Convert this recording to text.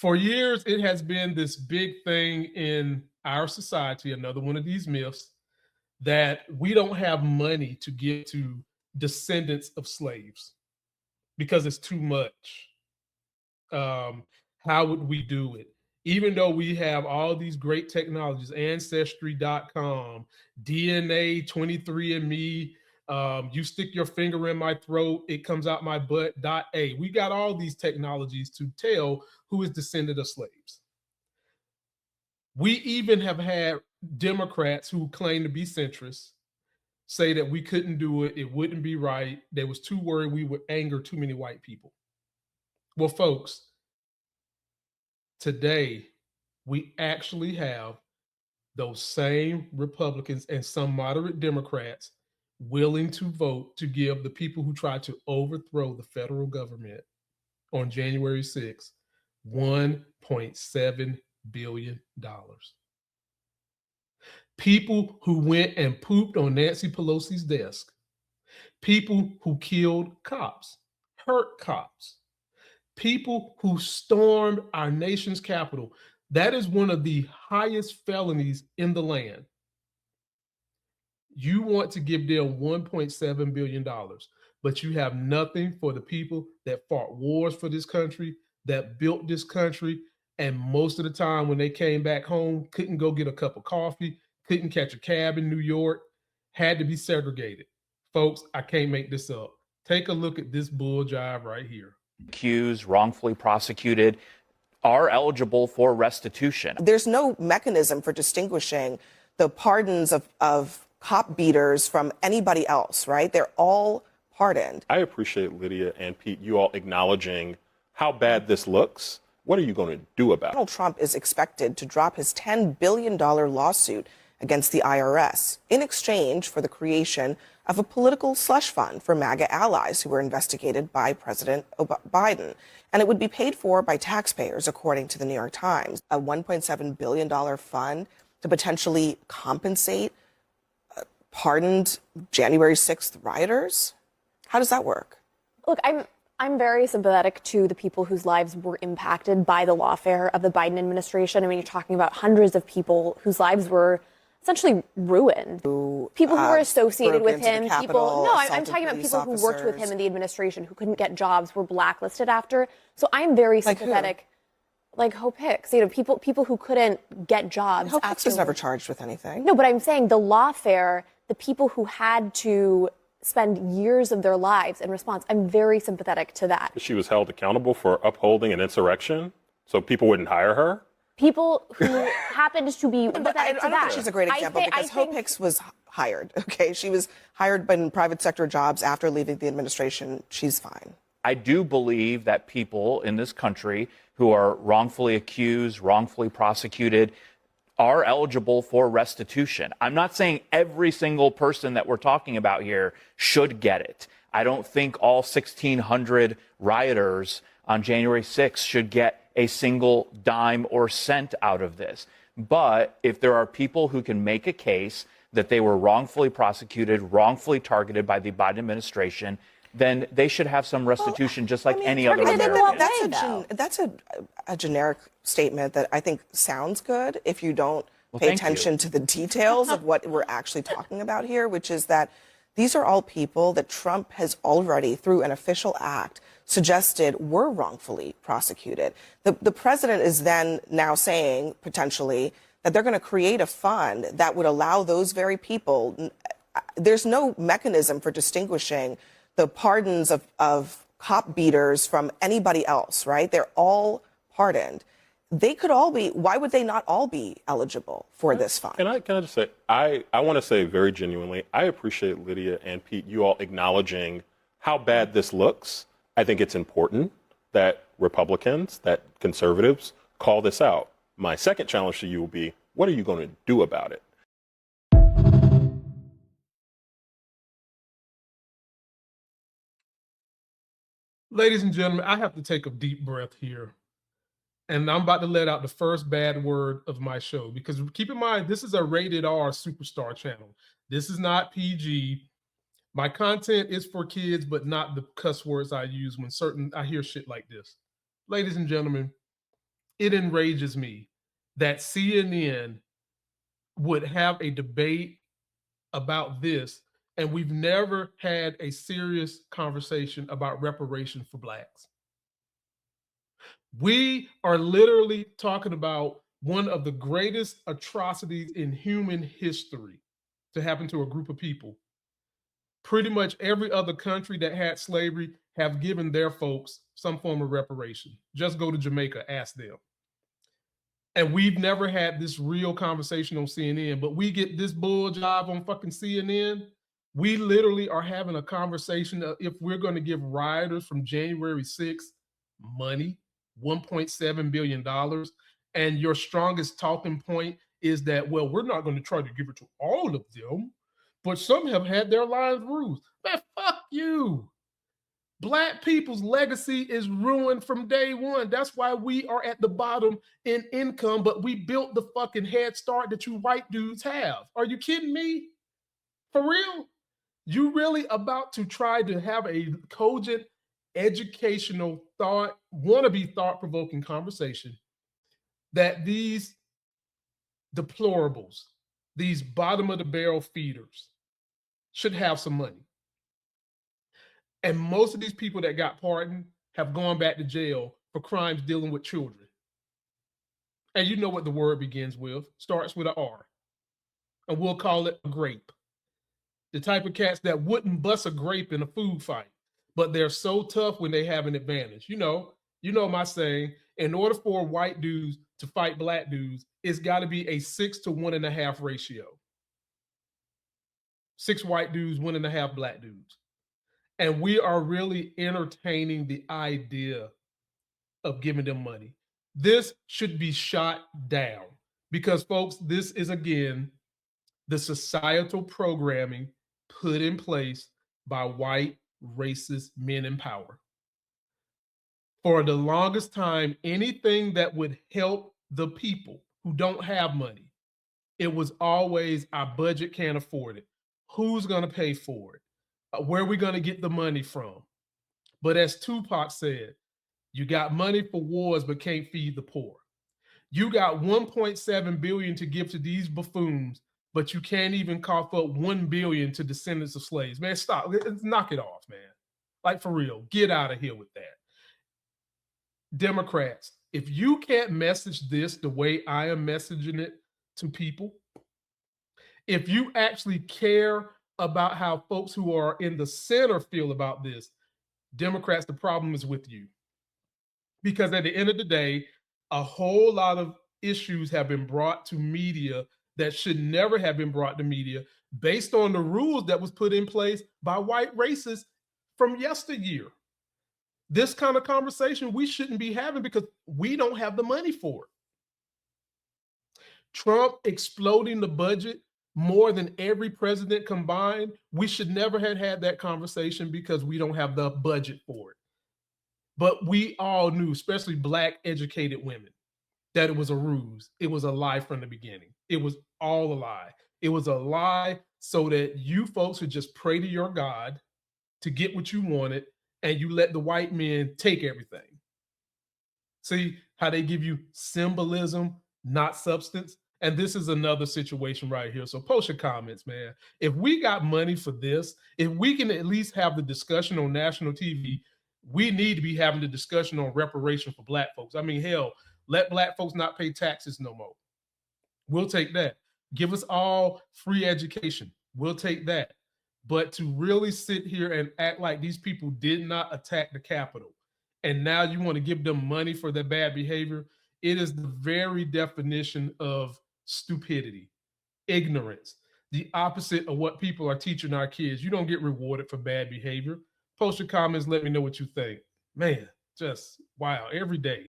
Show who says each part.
Speaker 1: For years, it has been this big thing in our society, another one of these myths, that we don't have money to give to descendants of slaves because it's too much. How would we do it? Even though we have all these great technologies, Ancestry.com, DNA, 23andMe, you stick your finger in my throat, it comes out my butt, .a. We got all these technologies to tell who is descendant of slaves. We even have had Democrats who claim to be centrists say that we couldn't do it, it wouldn't be right, they was too worried we would anger too many white people. Well, folks, today we actually have those same Republicans and some moderate Democrats willing to vote to give the people who tried to overthrow the federal government on January 6th $1.7 billion. People who went and pooped on Nancy Pelosi's desk, people who killed cops, hurt cops, people who stormed our nation's capital. That is one of the highest felonies in the land. You want to give them $1.7 billion, but you have nothing for the people that fought wars for this country, that built this country, and most of the time when they came back home, couldn't go get a cup of coffee, couldn't catch a cab in New York, had to be segregated. Folks, I can't make this up. Take a look at this bull jive right here.
Speaker 2: Accused, wrongfully prosecuted, are eligible for restitution.
Speaker 3: There's no mechanism for distinguishing the pardons of cop beaters from anybody else, right? They're all pardoned.
Speaker 4: I appreciate Lydia and Pete, you all acknowledging how bad this looks. What are you going to do about it?
Speaker 3: Donald Trump is expected to drop his $10 billion lawsuit against the IRS in exchange for the creation of a political slush fund for MAGA allies who were investigated by President Biden. And it would be paid for by taxpayers, according to the New York Times. A $1.7 billion fund to potentially compensate pardoned January 6th rioters? How does that work?
Speaker 5: Look, I'm very sympathetic to the people whose lives were impacted by the lawfare of the Biden administration. I mean, you're talking about hundreds of people whose lives were essentially ruined. People who were associated with him, I'm talking about people who worked with him in the administration who couldn't get jobs, were blacklisted after. So I'm very sympathetic. Like Hope Hicks, people who couldn't get jobs.
Speaker 3: Hope Hicks was never charged with anything.
Speaker 5: No, but I'm saying the lawfare, the people who had to spend years of their lives in response, I'm very sympathetic to that.
Speaker 4: She was held accountable for upholding an insurrection, so people wouldn't hire her?
Speaker 5: People who happened to be
Speaker 3: but I don't think she's a great example because Hope Hicks was hired, okay? She was hired in private sector jobs after leaving the administration. She's fine.
Speaker 2: I do believe that people in this country who are wrongfully accused, wrongfully prosecuted, are eligible for restitution. I'm not saying every single person that we're talking about here should get it. I don't think all 1,600 rioters on January 6th should get a single dime or cent out of this. But if there are people who can make a case that they were wrongfully prosecuted, wrongfully targeted by the Biden administration, then they should have some restitution, just like any other American.
Speaker 3: That's a generic statement that I think sounds good if you don't pay attention to the details of what we're actually talking about here, which is that these are all people that Trump has already, through an official act, suggested were wrongfully prosecuted. The president is then now saying, potentially, that they're going to create a fund that would allow those very people. There's no mechanism for distinguishing the pardons of cop beaters from anybody else, right? They're all pardoned. They could all be, why would they not all be eligible for this fund?
Speaker 4: Can I just say, I want to say very genuinely, I appreciate Lydia and Pete, you all acknowledging how bad this looks. I think it's important that Republicans, that conservatives call this out. My second challenge to you will be, what are you going to do about it?
Speaker 1: Ladies and gentlemen, I have to take a deep breath here. And I'm about to let out the first bad word of my show, because keep in mind, this is a rated R superstar channel. This is not PG. My content is for kids, but not the cuss words I use when I hear shit like this. Ladies and gentlemen, it enrages me that CNN would have a debate about this, and we've never had a serious conversation about reparation for Blacks. We are literally talking about one of the greatest atrocities in human history to happen to a group of people. Pretty much every other country that had slavery have given their folks some form of reparation. Just go to Jamaica, ask them. And we've never had this real conversation on CNN, but we get this bull job on fucking CNN. We literally are having a conversation of if we're going to give rioters from January 6th money, $1.7 billion. And your strongest talking point is that, well, we're not going to try to give it to all of them, but some have had their lives bruised. Man, fuck you. Black people's legacy is ruined from day one. That's why we are at the bottom in income, but we built the fucking head start that you white dudes have. Are you kidding me? For real? You really about to try to have a cogent, educational thought, wannabe thought-provoking conversation that these deplorables, these bottom-of-the-barrel feeders should have some money. And most of these people that got pardoned have gone back to jail for crimes dealing with children. And you know what the word begins with, starts with an R. And we'll call it a grape. The type of cats that wouldn't bust a grape in a food fight, but they're so tough when they have an advantage. You know my saying, in order for white dudes to fight black dudes, it's got to be a 6 to 1.5 ratio. 6 white dudes, 1.5 black dudes. And we are really entertaining the idea of giving them money. This should be shot down because, folks, this is, again, the societal programming put in place by white racist men in power. For the longest time, anything that would help the people who don't have money, it was always our budget can't afford it. Who's going to pay for it? Where are we going to get the money from? But as Tupac said, you got money for wars, but can't feed the poor. You got $1.7 billion to give to these buffoons, but you can't even cough up $1 billion to descendants of slaves. Man, stop. Knock it off, man. Like, for real. Get out of here with that. Democrats, if you can't message this the way I am messaging it to people, if you actually care about how folks who are in the center feel about this, Democrats, the problem is with you. Because at the end of the day, a whole lot of issues have been brought to media that should never have been brought to media based on the rules that was put in place by white racists from yesteryear. This kind of conversation we shouldn't be having because we don't have the money for it. Trump exploding the budget more than every president combined, we should never have had that conversation because we don't have the budget for it. But we all knew, especially black educated women, that it was a ruse. It was a lie from the beginning. It was all a lie. It was a lie so that you folks would just pray to your God to get what you wanted, and you let the white men take everything. See how they give you symbolism, not substance? And this is another situation right here. So post your comments, man. If we got money for this, if we can at least have the discussion on national TV, we need to be having the discussion on reparation for black folks. I mean, hell, let black folks not pay taxes no more. We'll take that. Give us all free education. We'll take that. But to really sit here and act like these people did not attack the Capitol, and now you want to give them money for their bad behavior, it is the very definition of stupidity, ignorance, the opposite of what people are teaching our kids. You don't get rewarded for bad behavior. Post your comments. Let me know what you think. Man, just wow, every day.